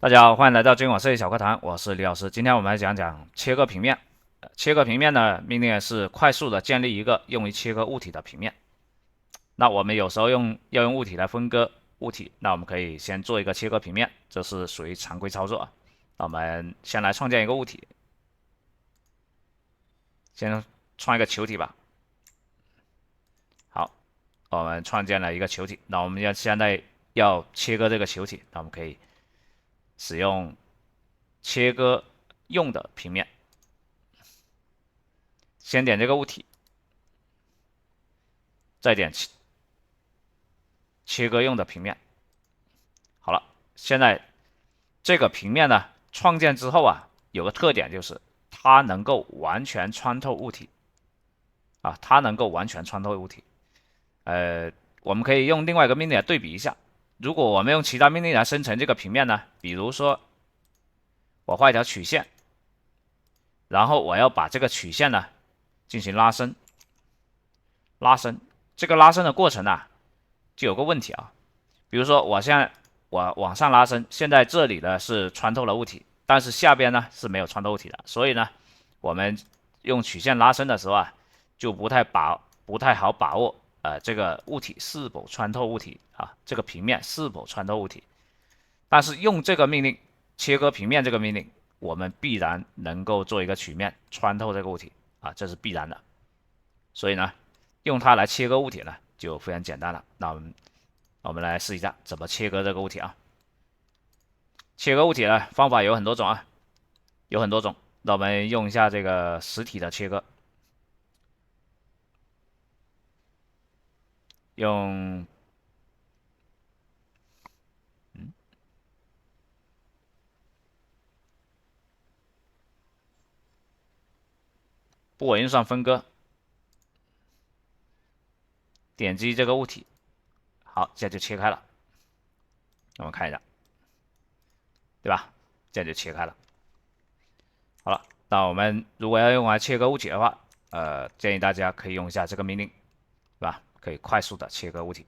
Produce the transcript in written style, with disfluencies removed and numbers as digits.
大家好，欢迎来到今晚设计小课堂，我是李老师。今天我们来讲讲切割平面。切割平面的命令是快速的建立一个用于切割物体的平面。那我们有时候要用物体来分割物体，那我们可以先做一个切割平面，这是属于常规操作啊。那我们先来创建一个物体，先创一个球体吧。好，我们创建了一个球体，那我们现在要切割这个球体，那我们可以使用切割用的平面。先点这个物体，再点切割用的平面。好了，现在这个平面呢，创建之后啊，有个特点就是它能够完全穿透物体啊，它能够完全穿透物体。我们可以用另外一个命令来对比一下。如果我们用其他命令来生成这个平面呢，比如说我画一条曲线，然后我要把这个曲线呢进行拉伸，这个拉伸的过程啊，就有个问题啊。比如说我往上拉伸，现在这里呢是穿透了物体，但是下边呢是没有穿透物体的，所以呢，我们用曲线拉伸的时候啊，就不太好把握这个物体是否穿透物体啊，这个平面是否穿透物体。但是用这个命令切割平面这个命令，我们必然能够做一个曲面穿透这个物体啊，这是必然的。所以呢，用它来切割物体呢就非常简单了。那我们来试一下怎么切割这个物体啊。切割物体呢方法有很多种啊，有很多种。那我们用一下这个实体的切割，用布偶运算分割，点击这个物体，好，这样就切开了。我们看一下，对吧？这样就切开了。好了，那我们如果要用来切割物体的话，建议大家可以用一下这个命令，对吧？可以快速的切割物体。